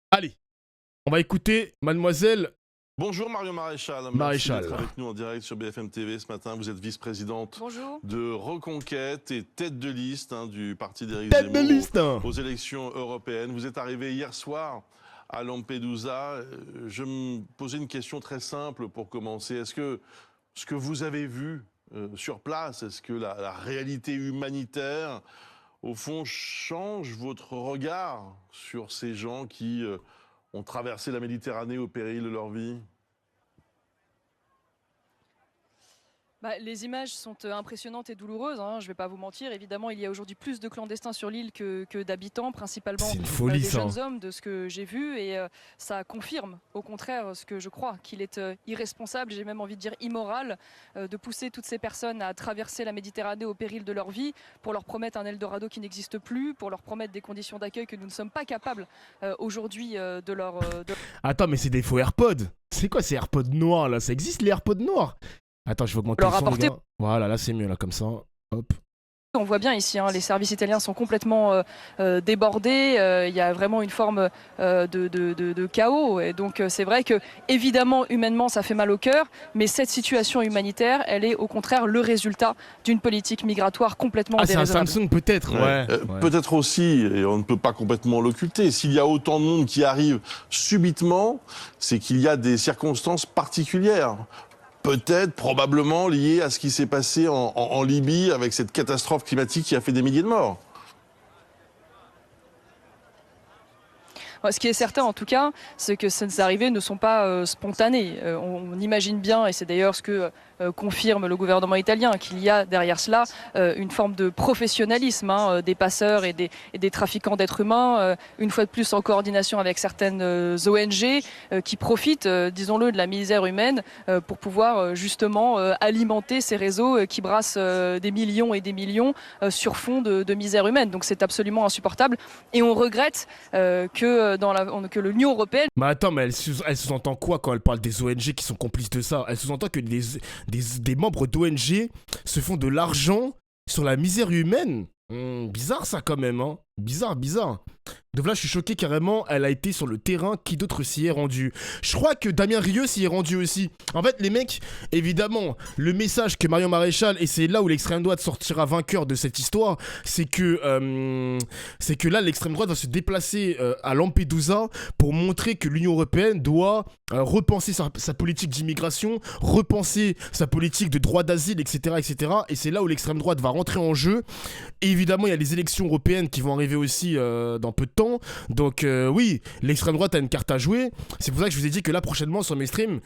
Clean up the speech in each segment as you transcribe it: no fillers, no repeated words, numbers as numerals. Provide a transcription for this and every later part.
Allez, on va écouter mademoiselle Bonjour Marion Maréchal, merci Maréchal. d'être avec nous en direct sur BFM TV ce matin. Vous êtes vice-présidente Bonjour. de Reconquête et tête de liste du parti d'Éric Tête de Zemmour liste, hein. aux élections européennes. Vous êtes arrivé hier soir à Lampedusa. Je me posais une question très simple pour commencer. Est-ce que ce que vous avez vu sur place, est-ce que la réalité humanitaire, au fond, change votre regard sur ces gens qui ont traversé la Méditerranée au péril de leur vie ? Les images sont impressionnantes et douloureuses, hein, je ne vais pas vous mentir. Évidemment, il y a aujourd'hui plus de clandestins sur l'île que d'habitants, principalement C'est une folie, des ça. jeunes hommes, de ce que j'ai vu. Et ça confirme, au contraire, ce que je crois, qu'il est irresponsable, j'ai même envie de dire immoral, de pousser toutes ces personnes à traverser la Méditerranée au péril de leur vie, pour leur promettre un Eldorado qui n'existe plus, pour leur promettre des conditions d'accueil que nous ne sommes pas capables aujourd'hui de leur... Attends, mais c'est des faux AirPods. C'est quoi ces AirPods noirs, là? Ça existe, les AirPods noirs? Attends, je vais augmenter leur le son, les apporter. gars. Voilà, là, c'est mieux, là, comme ça. Hop. On voit bien ici, hein, les services italiens sont complètement débordés. Il y a vraiment une forme de chaos. Et donc c'est vrai que, évidemment, humainement, ça fait mal au cœur. Mais cette situation humanitaire, elle est au contraire le résultat d'une politique migratoire complètement Ah, c'est un déraisonnable. Samsung, peut-être, ouais. Peut-être aussi, et on ne peut pas complètement l'occulter, s'il y a autant de monde qui arrive subitement, c'est qu'il y a des circonstances particulières. Peut-être, probablement liées à ce qui s'est passé en Libye avec cette catastrophe climatique qui a fait des milliers de morts. Ce qui est certain en tout cas, c'est que ces arrivées ne sont pas spontanées. On imagine bien, et c'est d'ailleurs ce que confirme le gouvernement italien, qu'il y a derrière cela une forme de professionnalisme des passeurs et des trafiquants d'êtres humains, une fois de plus en coordination avec certaines ONG qui profitent, disons-le, de la misère humaine pour pouvoir justement alimenter ces réseaux qui brassent des millions et des millions sur fond de misère humaine. Donc c'est absolument insupportable et on regrette que l'Union européenne... Mais attends, mais elle sous-entend quoi quand elle parle des ONG qui sont complices de ça? Elle sous-entend que des membres d'ONG se font de l'argent sur la misère humaine. Bizarre ça quand même, hein. Bizarre. Donc là, je suis choqué carrément, elle a été sur le terrain, qui d'autre s'y est rendu? Je crois que Damien Rieu s'y est rendu aussi. En fait, les mecs, évidemment, le message que Marion Maréchal, et c'est là où l'extrême droite sortira vainqueur de cette histoire, c'est que là, l'extrême droite va se déplacer à Lampedusa pour montrer que l'Union européenne doit repenser sa politique d'immigration, repenser sa politique de droit d'asile, etc., etc. Et c'est là où l'extrême droite va rentrer en jeu. Et évidemment, il y a les élections européennes qui vont arriver aussi dans peu de temps. Donc oui, l'extrême droite a une carte à jouer. C'est pour ça que je vous ai dit que là, prochainement, sur mes streams,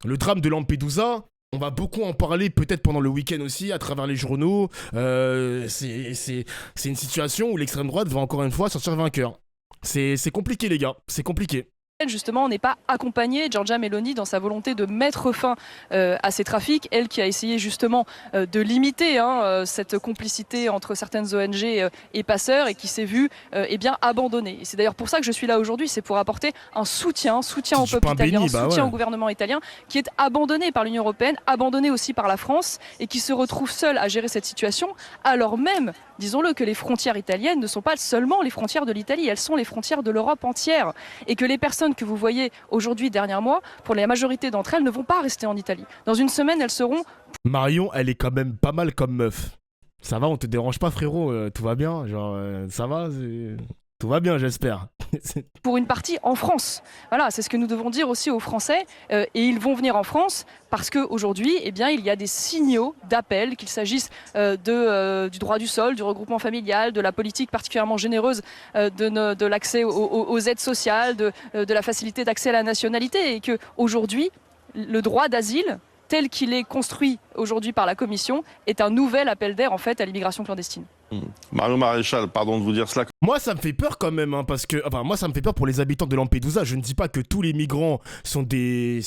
le drame de Lampedusa, on va beaucoup en parler, peut-être pendant le week-end aussi, à travers les journaux. C'est une situation où l'extrême droite va encore une fois sortir vainqueur. C'est compliqué, les gars. C'est compliqué. Justement, n'est pas accompagnée, Giorgia Meloni, dans sa volonté de mettre fin à ces trafics. Elle qui a essayé justement de limiter cette complicité entre certaines ONG et passeurs et qui s'est vue abandonnée. Et c'est d'ailleurs pour ça que je suis là aujourd'hui, c'est pour apporter un soutien au peuple italien, soutien au gouvernement italien qui est abandonné par l'Union européenne, abandonné aussi par la France et qui se retrouve seul à gérer cette situation alors même, disons-le, que les frontières italiennes ne sont pas seulement les frontières de l'Italie, elles sont les frontières de l'Europe entière et que les personnes que vous voyez aujourd'hui, derniers mois, pour la majorité d'entre elles, ne vont pas rester en Italie. Dans une semaine, elles seront... Marion, elle est quand même pas mal comme meuf. Ça va, on te dérange pas, frérot? Tout va bien? Genre, ça va? Tout va bien, j'espère. Pour une partie en France. Voilà, c'est ce que nous devons dire aussi aux Français. Et ils vont venir en France parce qu'aujourd'hui, il y a des signaux d'appel, qu'il s'agisse du droit du sol, du regroupement familial, de la politique particulièrement généreuse de l'accès aux aides sociales, de la facilité d'accès à la nationalité. Et qu'aujourd'hui, le droit d'asile, tel qu'il est construit aujourd'hui par la Commission, est un nouvel appel d'air en fait à l'immigration clandestine. Marion Maréchal, pardon de vous dire cela. Moi, ça me fait peur quand même, hein, parce que... Enfin, moi, ça me fait peur pour les habitants de Lampedusa. Je ne dis pas que tous les migrants sont des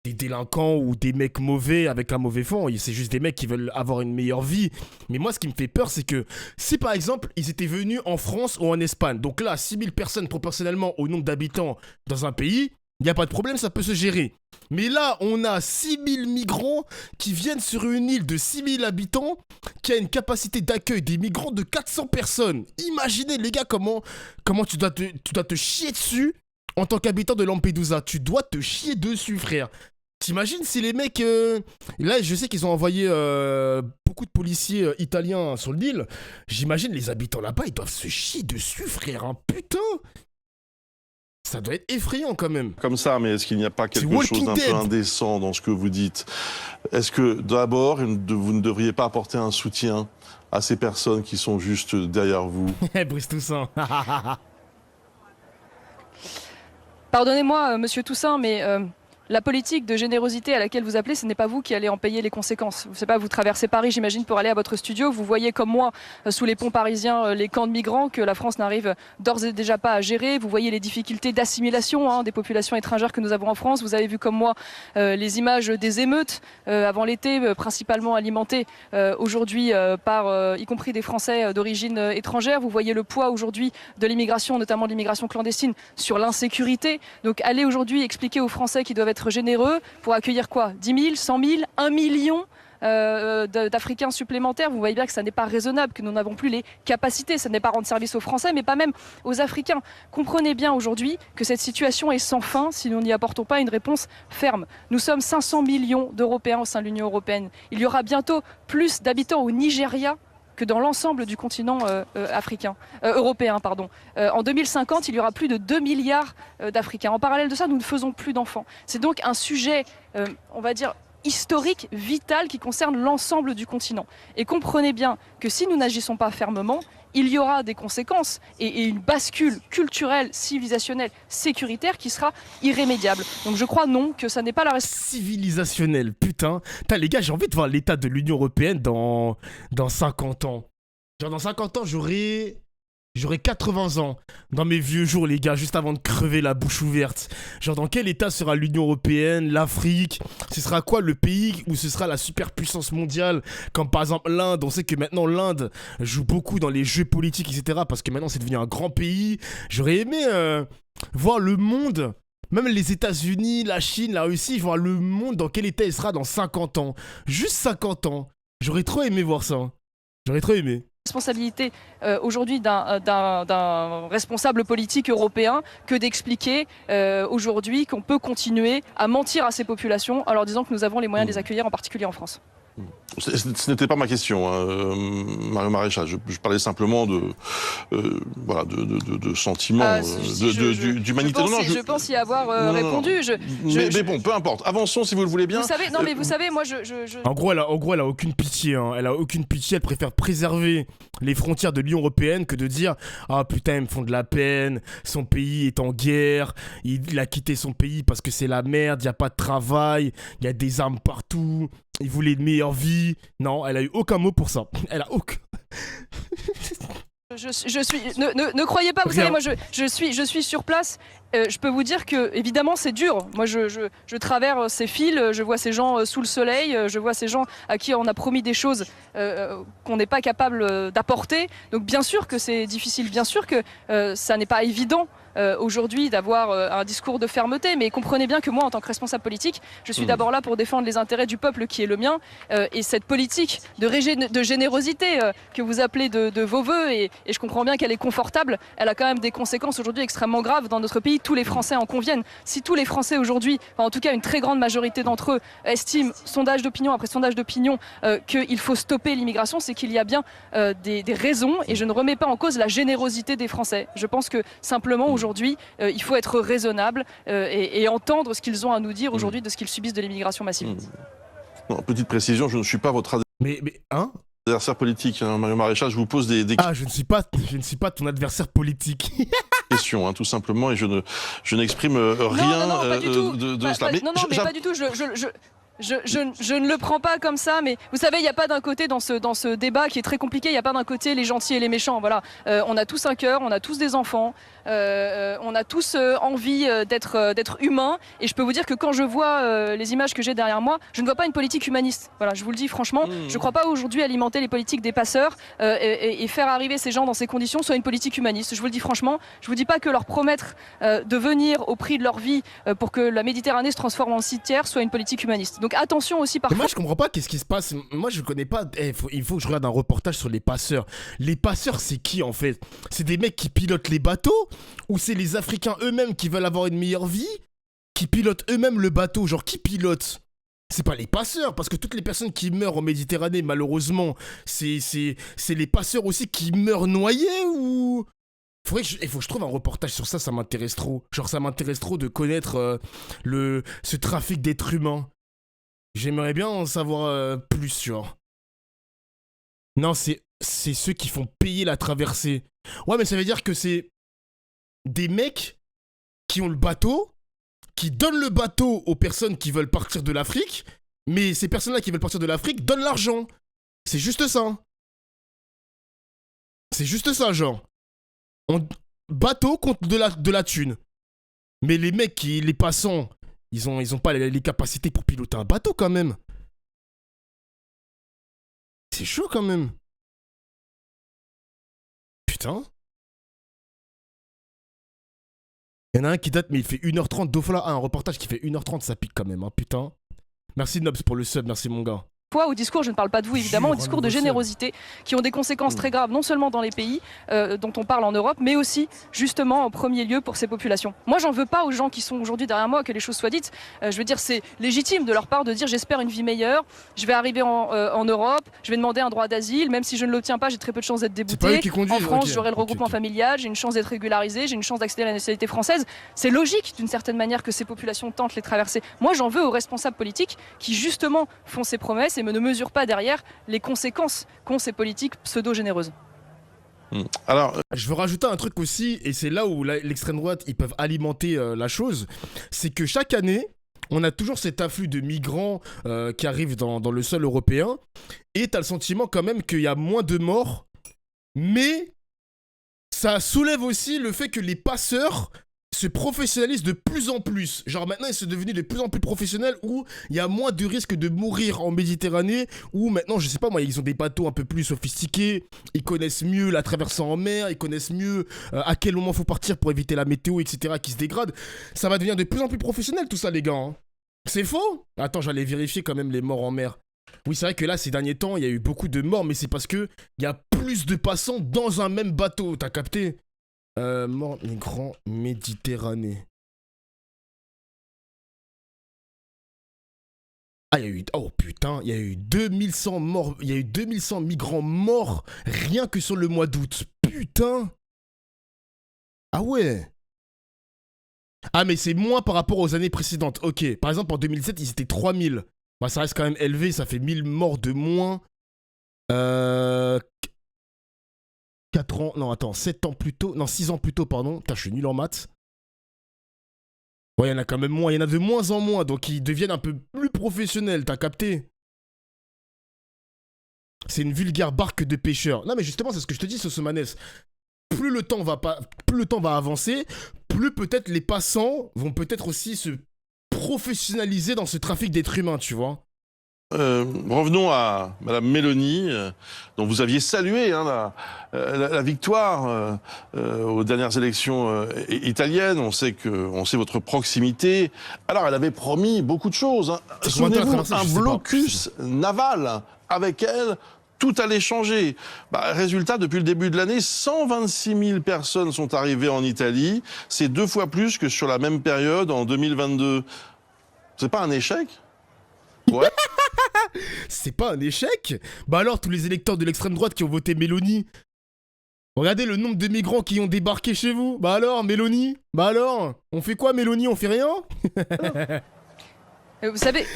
délinquants ou des mecs mauvais avec un mauvais fond. C'est juste des mecs qui veulent avoir une meilleure vie. Mais moi, ce qui me fait peur, c'est que si, par exemple, ils étaient venus en France ou en Espagne, donc là, 6000 personnes proportionnellement au nombre d'habitants dans un pays, Il n'y a pas de problème, ça peut se gérer. Mais là, on a 6000 migrants qui viennent sur une île de 6000 habitants qui a une capacité d'accueil des migrants de 400 personnes. Imaginez, les gars, comment tu dois te chier dessus en tant qu'habitant de Lampedusa. Tu dois te chier dessus, frère. T'imagines si les mecs... Là, je sais qu'ils ont envoyé beaucoup de policiers italiens sur l'île. J'imagine les habitants là-bas, ils doivent se chier dessus, frère. Hein. Putain. Ça doit être effrayant quand même. Comme ça, mais est-ce qu'il n'y a pas quelque chose d'un peu indécent dans ce que vous dites? Est-ce que d'abord, vous ne devriez pas apporter un soutien à ces personnes qui sont juste derrière vous? Brice Toussaint. Pardonnez-moi, monsieur Toussaint, mais la politique de générosité à laquelle vous appelez, ce n'est pas vous qui allez en payer les conséquences. Vous savez pas, vous traversez Paris, j'imagine, pour aller à votre studio. Vous voyez comme moi, sous les ponts parisiens, les camps de migrants que la France n'arrive d'ores et déjà pas à gérer. Vous voyez les difficultés d'assimilation des populations étrangères que nous avons en France. Vous avez vu comme moi les images des émeutes avant l'été, principalement alimentées aujourd'hui par, y compris des Français d'origine étrangère. Vous voyez le poids aujourd'hui de l'immigration, notamment de l'immigration clandestine, sur l'insécurité. Donc allez aujourd'hui expliquer aux Français qui doivent être généreux pour accueillir quoi? 10 000, 100 000, 1 million d'Africains supplémentaires. Vous voyez bien que ça n'est pas raisonnable, que nous n'avons plus les capacités. Ça n'est pas rendre service aux Français, mais pas même aux Africains. Comprenez bien aujourd'hui que cette situation est sans fin si nous n'y apportons pas une réponse ferme. Nous sommes 500 millions d'Européens au sein de l'Union européenne. Il y aura bientôt plus d'habitants au Nigeria que dans l'ensemble du continent européen. En 2050, il y aura plus de 2 milliards d'Africains. En parallèle de ça, nous ne faisons plus d'enfants. C'est donc un sujet, on va dire, historique, vital, qui concerne l'ensemble du continent. Et comprenez bien que si nous n'agissons pas fermement, il y aura des conséquences et une bascule culturelle, civilisationnelle, sécuritaire qui sera irrémédiable. Donc je crois non, que ça n'est pas la civilisationnelle, putain. Putain, les gars, j'ai envie de voir l'état de l'Union européenne dans 50 ans. Genre dans 50 ans, j'aurai 80 ans dans mes vieux jours, les gars, juste avant de crever la bouche ouverte. Genre, dans quel état sera l'Union européenne, l'Afrique? Ce sera quoi le pays où ce sera la superpuissance mondiale? Comme par exemple l'Inde. On sait que maintenant l'Inde joue beaucoup dans les jeux politiques, etc. Parce que maintenant c'est devenu un grand pays. J'aurais aimé voir le monde, même les États-Unis, la Chine, la Russie, voir le monde dans quel état il sera dans 50 ans. Juste 50 ans. J'aurais trop aimé voir ça. J'aurais trop aimé. Responsabilité aujourd'hui d'un responsable politique européen que d'expliquer aujourd'hui qu'on peut continuer à mentir à ces populations en leur disant que nous avons les moyens de les accueillir, en particulier en France. Ce n'était pas ma question, Mario Maréchal. Je parlais simplement de sentiments, d'humanité. Je pense y avoir répondu. Mais bon, peu importe. Avançons si vous le voulez bien. Vous savez, moi En gros, elle a aucune pitié. Hein. Elle a aucune pitié. Elle préfère préserver les frontières de l'Union européenne que de dire « Ah putain, ils me font de la peine. Son pays est en guerre. Il a quitté son pays parce que c'est la merde. Il n'y a pas de travail. Il y a des armes partout. Il voulait une meilleure vie. » Non, elle a eu aucun mot pour ça. Elle a aucun... Ne croyez pas, vous savez, moi je suis sur place. Je peux vous dire que évidemment c'est dur. Moi je traverse ces fils, je vois ces gens sous le soleil, je vois ces gens à qui on a promis des choses qu'on n'est pas capable d'apporter. Donc bien sûr que c'est difficile, bien sûr que ça n'est pas évident aujourd'hui d'avoir un discours de fermeté, mais comprenez bien que moi en tant que responsable politique, je suis d'abord là pour défendre les intérêts du peuple qui est le mien, et cette politique de générosité que vous appelez de vos voeux, et je comprends bien qu'elle est confortable, elle a quand même des conséquences aujourd'hui extrêmement graves dans notre pays. Tous les Français en conviennent. Si tous les Français aujourd'hui, enfin, en tout cas une très grande majorité d'entre eux, estiment, sondage d'opinion après sondage d'opinion, qu'il faut stopper l'immigration, c'est qu'il y a bien des raisons, et je ne remets pas en cause la générosité des Français. Je pense que simplement aujourd'hui, il faut être raisonnable et entendre ce qu'ils ont à nous dire aujourd'hui de ce qu'ils subissent de l'immigration massive. Non, petite précision, je ne suis pas votre adversaire politique, hein, Mario Maréchal. Je vous pose des Ah, je ne suis pas ton adversaire politique. questions, hein, tout simplement, et je n'exprime rien de cela. Non, mais pas du tout. Je ne le prends pas comme ça, mais vous savez, il n'y a pas d'un côté dans ce débat qui est très compliqué, il n'y a pas d'un côté les gentils et les méchants. Voilà, on a tous un cœur, on a tous des enfants, on a tous envie d'être humains. Et je peux vous dire que quand je vois les images que j'ai derrière moi, je ne vois pas une politique humaniste. Voilà, je vous le dis franchement, je ne crois pas aujourd'hui alimenter les politiques des passeurs et faire arriver ces gens dans ces conditions soit une politique humaniste. Je vous le dis franchement, je vous dis pas que leur promettre de venir au prix de leur vie pour que la Méditerranée se transforme en cimetière soit une politique humaniste. Donc attention aussi parfois. Moi je comprends pas qu'est-ce qui se passe. Moi je connais pas. Il faut que je regarde un reportage sur les passeurs. Les passeurs c'est qui en fait? C'est des mecs qui pilotent les bateaux ou c'est les Africains eux-mêmes qui veulent avoir une meilleure vie? Qui pilotent eux-mêmes le bateau? Genre qui pilote? C'est pas les passeurs, parce que toutes les personnes qui meurent en Méditerranée, malheureusement, c'est les passeurs aussi qui meurent noyés ou... Il faut que je trouve un reportage sur ça, ça m'intéresse trop. Genre ça m'intéresse trop de connaître ce trafic d'êtres humains. J'aimerais bien en savoir plus, genre. Non, c'est ceux qui font payer la traversée. Ouais, mais ça veut dire que c'est des mecs qui ont le bateau, qui donnent le bateau aux personnes qui veulent partir de l'Afrique, mais ces personnes-là qui veulent partir de l'Afrique donnent l'argent. C'est juste ça. C'est juste ça, genre. Bateau contre de la thune. Mais les mecs, les passants, ils ont pas les capacités pour piloter un bateau quand même. C'est chaud quand même. Putain. Il y en a un qui date, mais il fait 1h30. Dofla a un reportage qui fait 1h30, ça pique quand même, hein, putain. Merci Nobs pour le sub, merci mon gars. Au discours, je ne parle pas de vous évidemment, au discours de générosité qui ont des conséquences très graves, non seulement dans les pays dont on parle en Europe, mais aussi justement en premier lieu pour ces populations. Moi, j'en veux pas aux gens qui sont aujourd'hui derrière moi, que les choses soient dites. Je veux dire, c'est légitime de leur part de dire j'espère une vie meilleure, je vais arriver en Europe, je vais demander un droit d'asile, même si je ne l'obtiens pas, j'ai très peu de chances d'être débouté. En France, j'aurai le regroupement familial, j'ai une chance d'être régularisé, j'ai une chance d'accéder à la nationalité française. C'est logique d'une certaine manière que ces populations tentent les traverser. Moi, j'en veux aux responsables politiques qui justement font ces promesses et ne mesurent pas derrière les conséquences qu'ont ces politiques pseudo-généreuses. Alors, je veux rajouter un truc aussi, et c'est là où l'extrême droite, ils peuvent alimenter la chose, c'est que chaque année, on a toujours cet afflux de migrants qui arrivent dans le sol européen, et t'as le sentiment quand même qu'il y a moins de morts, mais ça soulève aussi le fait que les passeurs se professionnalisent de plus en plus. Genre maintenant, ils sont devenus de plus en plus professionnels où il y a moins de risques de mourir en Méditerranée, où maintenant, je sais pas moi, ils ont des bateaux un peu plus sophistiqués, ils connaissent mieux la traversée en mer, ils connaissent mieux à quel moment faut partir pour éviter la météo, etc. qui se dégrade. Ça va devenir de plus en plus professionnel tout ça, les gars. Hein. C'est faux? Attends, j'allais vérifier quand même les morts en mer. Oui, c'est vrai que là, ces derniers temps, il y a eu beaucoup de morts, mais c'est parce que il y a plus de passants dans un même bateau, t'as capté? Morts migrants Méditerranée. Ah, il y a eu... Oh putain, il y a eu 2100 morts. Il y a eu 2100 migrants morts rien que sur le mois d'août. Putain. Ah ouais. Ah, mais c'est moins par rapport aux années précédentes. Ok. Par exemple, en 2007, ils étaient 3000. Bah, ça reste quand même élevé. Ça fait 1000 morts de moins. 4 ans, non attends, 7 ans plus tôt, non 6 ans plus tôt, pardon. Putain, je suis nul en maths. Ouais, il y en a quand même moins, il y en a de moins en moins, donc ils deviennent un peu plus professionnels, t'as capté? C'est une vulgaire barque de pêcheurs. Non mais justement, c'est ce que je te dis, Sosomanes. Plus le temps va avancer, plus peut-être les passants vont peut-être aussi se professionnaliser dans ce trafic d'êtres humains, tu vois. Revenons à Madame Meloni, dont vous aviez salué hein, la victoire aux dernières élections italiennes. On sait votre proximité. Alors, elle avait promis beaucoup de choses. Hein. Souvenez-vous, un blocus naval avec elle. Tout allait changer. Bah, résultat, depuis le début de l'année, 126 000 personnes sont arrivées en Italie. C'est 2 fois plus que sur la même période en 2022. C'est pas un échec ? Ouais. C'est pas un échec? Bah alors, tous les électeurs de l'extrême droite qui ont voté Meloni, regardez le nombre de migrants qui ont débarqué chez vous. Bah alors, Meloni? Bah alors, on fait quoi, Meloni? On fait rien? Vous savez,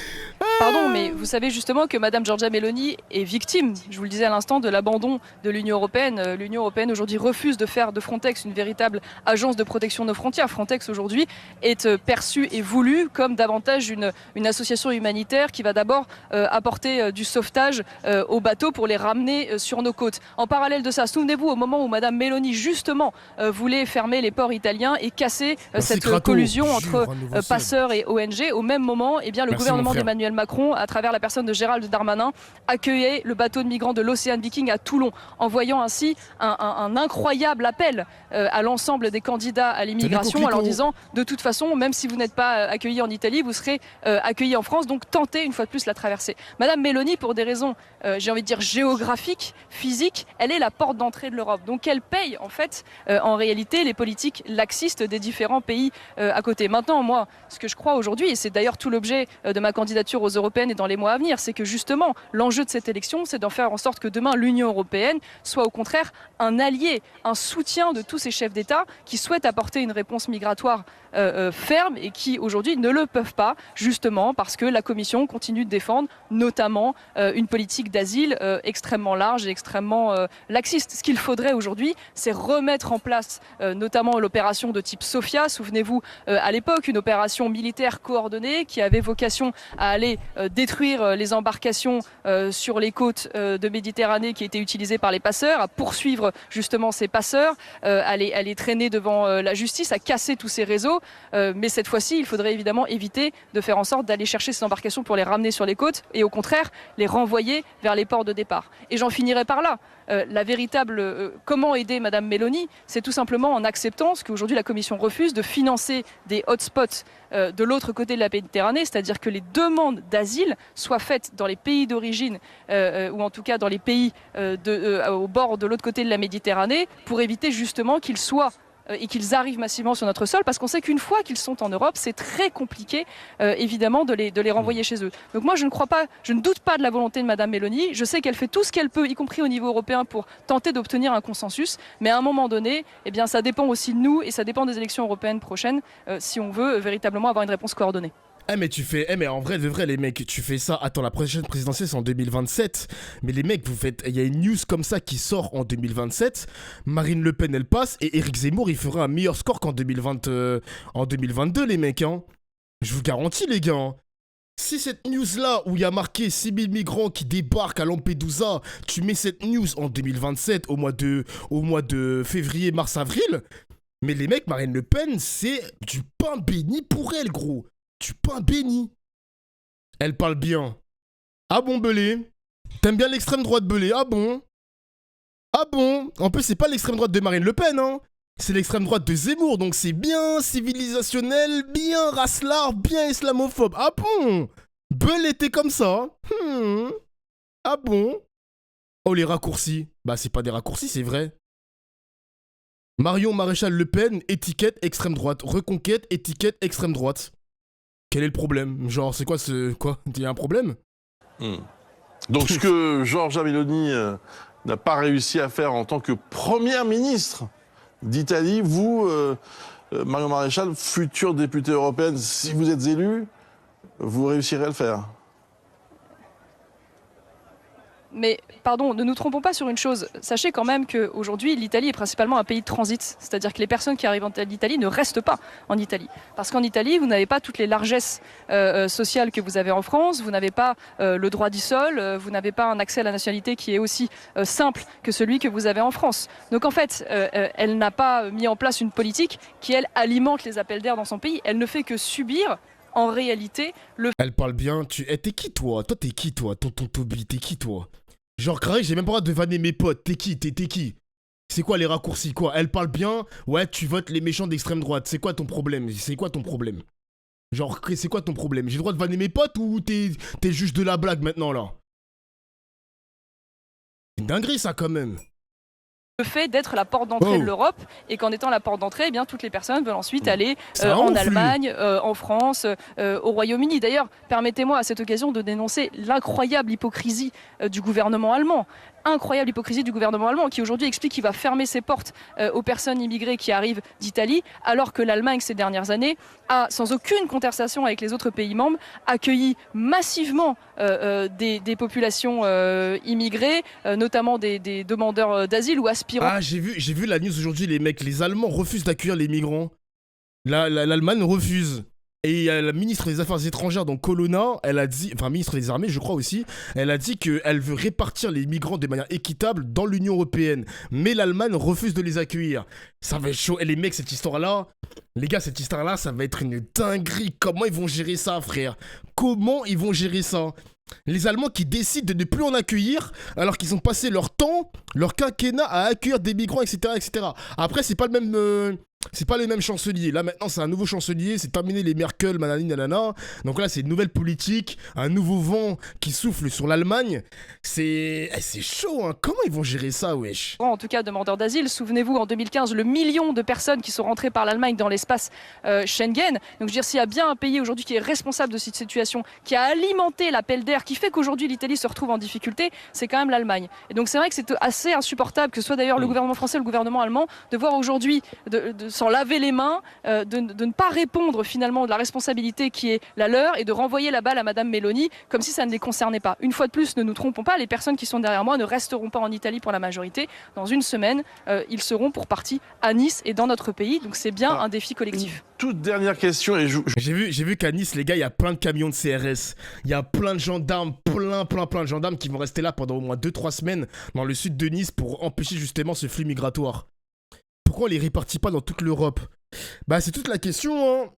pardon, mais vous savez justement que Madame Giorgia Meloni est victime, je vous le disais à l'instant, de l'abandon de l'Union européenne. L'Union européenne aujourd'hui refuse de faire de Frontex une véritable agence de protection de nos frontières. Frontex aujourd'hui est perçue et voulue comme davantage une association humanitaire qui va d'abord apporter du sauvetage aux bateaux pour les ramener sur nos côtes. En parallèle de ça, souvenez-vous au moment où Madame Meloni justement voulait fermer les ports italiens et casser cette collusion entre passeurs et ONG, au même moment, eh bien, le gouvernement d'Emmanuel Macron, à travers la personne de Gérald Darmanin, accueillait le bateau de migrants de l'Océan Viking à Toulon, envoyant ainsi un incroyable appel à l'ensemble des candidats à l'immigration, en leur disant de toute façon, même si vous n'êtes pas accueillis en Italie, vous serez accueillis en France, donc tentez une fois de plus la traversée. Madame Meloni, pour des raisons, j'ai envie de dire géographiques, physiques, elle est la porte d'entrée de l'Europe. Donc elle paye en fait, en réalité, les politiques laxistes des différents pays à côté. Maintenant, moi, ce que je crois aujourd'hui, et c'est d'ailleurs tout l'objet de ma candidature aux européennes et dans les mois à venir, c'est que justement, l'enjeu de cette élection, c'est d'en faire en sorte que demain, l'Union européenne soit au contraire un allié, un soutien de tous ces chefs d'État qui souhaitent apporter une réponse migratoire ferme et qui aujourd'hui ne le peuvent pas, justement parce que la Commission continue de défendre notamment une politique d'asile extrêmement large et extrêmement laxiste. Ce qu'il faudrait aujourd'hui, c'est remettre en place notamment l'opération de type Sophia. Souvenez-vous, à l'époque, une opération militaire coordonnée qui avait vocation à aller détruire les embarcations sur les côtes de Méditerranée qui étaient utilisées par les passeurs, à poursuivre justement ces passeurs, à les traîner devant la justice, à casser tous ces réseaux. Mais cette fois-ci, il faudrait évidemment éviter de faire en sorte d'aller chercher ces embarcations pour les ramener sur les côtes et au contraire les renvoyer vers les ports de départ. Et j'en finirai par là. La véritable comment aider Madame Meloni, c'est tout simplement en acceptant ce qu'aujourd'hui la Commission refuse, de financer des hotspots de l'autre côté de la Méditerranée, c'est-à-dire que les demandes d'asile soient faites dans les pays d'origine ou en tout cas dans les pays au bord de l'autre côté de la Méditerranée pour éviter justement qu'ils soient et qu'ils arrivent massivement sur notre sol, parce qu'on sait qu'une fois qu'ils sont en Europe, c'est très compliqué, évidemment, de les renvoyer chez eux. Donc moi, je ne doute pas de la volonté de Madame Meloni. Je sais qu'elle fait tout ce qu'elle peut, y compris au niveau européen, pour tenter d'obtenir un consensus. Mais à un moment donné, eh bien, ça dépend aussi de nous et ça dépend des élections européennes prochaines, si on veut véritablement avoir une réponse coordonnée. Mais en vrai, de vrai, les mecs, tu fais ça. Attends, la prochaine présidentielle, c'est en 2027. Mais les mecs, il y a une news comme ça qui sort en 2027. Marine Le Pen, elle passe. Et Éric Zemmour, il fera un meilleur score qu'en 2022, les mecs, hein. Je vous garantis, les gars, hein. Si cette news-là, où il y a marqué 6000 migrants qui débarquent à Lampedusa, tu mets cette news en 2027, au mois de février, mars, avril. Mais les mecs, Marine Le Pen, c'est du pain béni pour elle, gros. Du pain béni. Elle parle bien. Ah bon, Belé? T'aimes bien l'extrême droite, Belé? Ah bon? Ah bon? En plus, c'est pas l'extrême droite de Marine Le Pen, hein. C'est l'extrême droite de Zemmour, donc c'est bien civilisationnel, bien racelard, bien islamophobe. Ah bon? Belé était comme ça. Ah bon? Oh, les raccourcis. Bah, c'est pas des raccourcis, c'est vrai. Marion Maréchal Le Pen, étiquette extrême droite. Reconquête, étiquette extrême droite. Quel est le problème? Genre, c'est quoi quoi? Il y a un problème? Donc, ce que Giorgia Meloni n'a pas réussi à faire en tant que première ministre d'Italie, vous, Marion Maréchal, future députée européenne, si vous êtes élue, vous réussirez à le faire. Mais pardon, ne nous trompons pas sur une chose. Sachez quand même qu'aujourd'hui, l'Italie est principalement un pays de transit. C'est-à-dire que les personnes qui arrivent en Italie ne restent pas en Italie. Parce qu'en Italie, vous n'avez pas toutes les largesses sociales que vous avez en France. Vous n'avez pas le droit du sol. Vous n'avez pas un accès à la nationalité qui est aussi simple que celui que vous avez en France. Donc en fait, elle n'a pas mis en place une politique qui, elle, alimente les appels d'air dans son pays. Elle ne fait que subir en réalité le... Elle parle bien. T'es qui, toi? Toi, t'es qui, toi? Tonton Toby, t'es qui, toi? Genre, carré, j'ai même pas le droit de vanner mes potes. T'es qui? T'es qui? C'est quoi les raccourcis, quoi? Elle parle bien. Ouais, tu votes les méchants d'extrême droite. C'est quoi ton problème? C'est quoi ton problème? Genre, c'est quoi ton problème? J'ai le droit de vanner mes potes ou t'es juge de la blague maintenant, là? C'est une dinguerie, ça, quand même. Le fait d'être la porte d'entrée de l'Europe et qu'en étant la porte d'entrée, eh bien toutes les personnes veulent ensuite aller en Allemagne, en France, au Royaume-Uni. D'ailleurs, permettez-moi à cette occasion de dénoncer l'incroyable hypocrisie du gouvernement allemand. incroyable hypocrisie du gouvernement allemand qui aujourd'hui explique qu'il va fermer ses portes aux personnes immigrées qui arrivent d'Italie, alors que l'Allemagne ces dernières années a, sans aucune concertation avec les autres pays membres, accueilli massivement des populations immigrées, notamment des demandeurs d'asile ou aspirants. Ah, j'ai vu la news aujourd'hui, les mecs, les Allemands refusent d'accueillir les migrants. L'Allemagne refuse. Et la ministre des Affaires étrangères, donc Colonna, elle a dit, enfin ministre des Armées, je crois aussi, elle a dit qu'elle veut répartir les migrants de manière équitable dans l'Union européenne. Mais l'Allemagne refuse de les accueillir. Ça va être chaud. Et les mecs, cette histoire-là, les gars, cette histoire-là, ça va être une dinguerie. Comment ils vont gérer ça, frère? Comment ils vont gérer ça? Les Allemands qui décident de ne plus en accueillir alors qu'ils ont passé leur temps, leur quinquennat à accueillir des migrants, etc. etc. Après, c'est pas le même... c'est pas les mêmes chanceliers. Là, maintenant, c'est un nouveau chancelier. C'est terminé les Merkel, manani, nanana. Donc là, c'est une nouvelle politique. Un nouveau vent qui souffle sur l'Allemagne. C'est chaud, hein. Comment ils vont gérer ça, wesh? En tout cas, demandeurs d'asile. Souvenez-vous, en 2015, le million de personnes qui sont rentrées par l'Allemagne dans l'espace Schengen. Donc, je veux dire, s'il y a bien un pays aujourd'hui qui est responsable de cette situation, qui a alimenté l'appel d'air, qui fait qu'aujourd'hui l'Italie se retrouve en difficulté, c'est quand même l'Allemagne. Et donc, c'est vrai que c'est assez insupportable, que ce soit d'ailleurs le gouvernement français ou le gouvernement allemand, de voir aujourd'hui s'en laver les mains, de ne pas répondre finalement de la responsabilité qui est la leur et de renvoyer la balle à Madame Meloni comme si ça ne les concernait pas. Une fois de plus, ne nous trompons pas, les personnes qui sont derrière moi ne resteront pas en Italie pour la majorité. Dans une semaine, ils seront pour partie à Nice et dans notre pays. Donc c'est bien un défi collectif. Toute dernière question et J'ai vu qu'à Nice, les gars, il y a plein de camions de CRS. Il y a plein de gendarmes, plein de gendarmes qui vont rester là pendant au moins 2-3 semaines dans le sud de Nice pour empêcher justement ce flux migratoire. Pourquoi on les répartit pas dans toute l'Europe? Bah c'est toute la question, hein.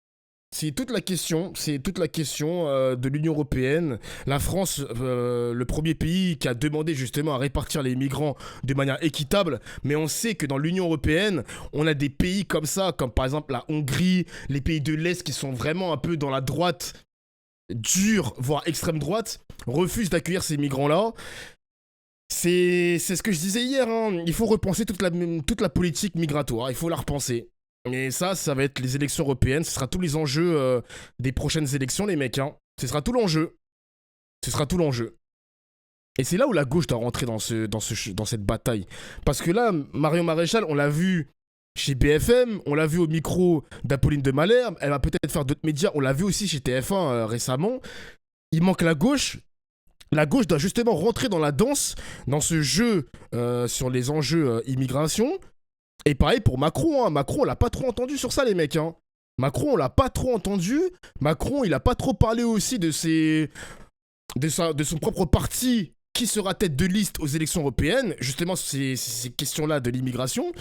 C'est toute la question de l'Union européenne. La France, le premier pays qui a demandé justement à répartir les migrants de manière équitable. Mais on sait que dans l'Union européenne, on a des pays comme ça, comme par exemple la Hongrie, les pays de l'Est qui sont vraiment un peu dans la droite dure, voire extrême droite, refusent d'accueillir ces migrants-là. C'est ce que je disais hier, hein. Il faut repenser toute la politique migratoire, il faut la repenser. Et ça va être les élections européennes, ce sera tous les enjeux des prochaines élections, les mecs, hein. Ce sera tout l'enjeu. Ce sera tout l'enjeu. Et c'est là où la gauche doit rentrer dans cette bataille. Parce que là, Marion Maréchal, on l'a vu chez BFM, on l'a vu au micro d'Apolline de Malherbe, elle va peut-être faire d'autres médias, on l'a vu aussi chez TF1 récemment. Il manque la gauche. La gauche doit justement rentrer dans la danse, dans ce jeu sur les enjeux immigration. Et pareil pour Macron, hein. Macron, on l'a pas trop entendu sur ça, les mecs, hein. Macron, on l'a pas trop entendu. Macron, il a pas trop parlé aussi de son propre parti qui sera tête de liste aux élections européennes. Justement, ces questions-là de l'immigration.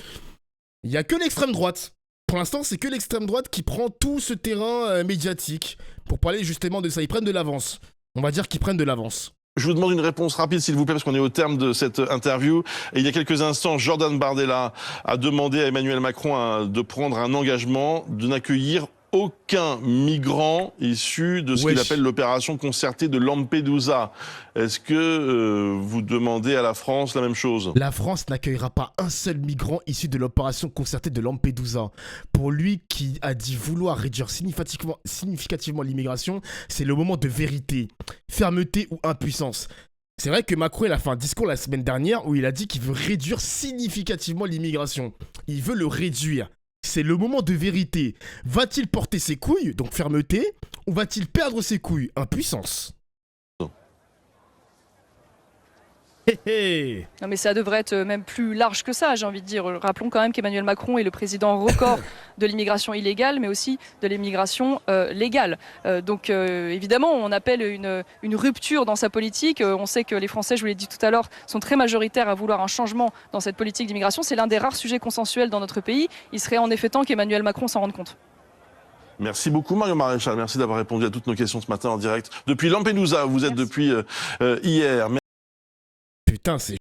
Il y a que l'extrême droite. Pour l'instant, c'est que l'extrême droite qui prend tout ce terrain médiatique pour parler justement de ça. Ils prennent de l'avance. On va dire qu'ils prennent de l'avance. Je vous demande une réponse rapide, s'il vous plaît, parce qu'on est au terme de cette interview. Et il y a quelques instants, Jordan Bardella a demandé à Emmanuel Macron de prendre un engagement de n'accueillir aucun migrant issu de ce qu'il appelle l'opération concertée de Lampedusa. Est-ce que vous demandez à la France la même chose? La France n'accueillera pas un seul migrant issu de l'opération concertée de Lampedusa. Pour lui qui a dit vouloir réduire significativement l'immigration, c'est le moment de vérité, fermeté ou impuissance. C'est vrai que Macron il a fait un discours la semaine dernière où il a dit qu'il veut réduire significativement l'immigration. Il veut le réduire. C'est le moment de vérité. Va-t-il porter ses couilles, donc fermeté, ou va-t-il perdre ses couilles, impuissance? Non mais ça devrait être même plus large que ça, j'ai envie de dire. Rappelons quand même qu'Emmanuel Macron est le président record de l'immigration illégale, mais aussi de l'immigration légale. Donc évidemment, on appelle une rupture dans sa politique. On sait que les Français, je vous l'ai dit tout à l'heure, sont très majoritaires à vouloir un changement dans cette politique d'immigration. C'est l'un des rares sujets consensuels dans notre pays. Il serait en effet temps qu'Emmanuel Macron s'en rende compte. Merci beaucoup Marion Maréchal, merci d'avoir répondu à toutes nos questions ce matin en direct. Depuis Lampedusa, vous êtes depuis hier. Putain, c'est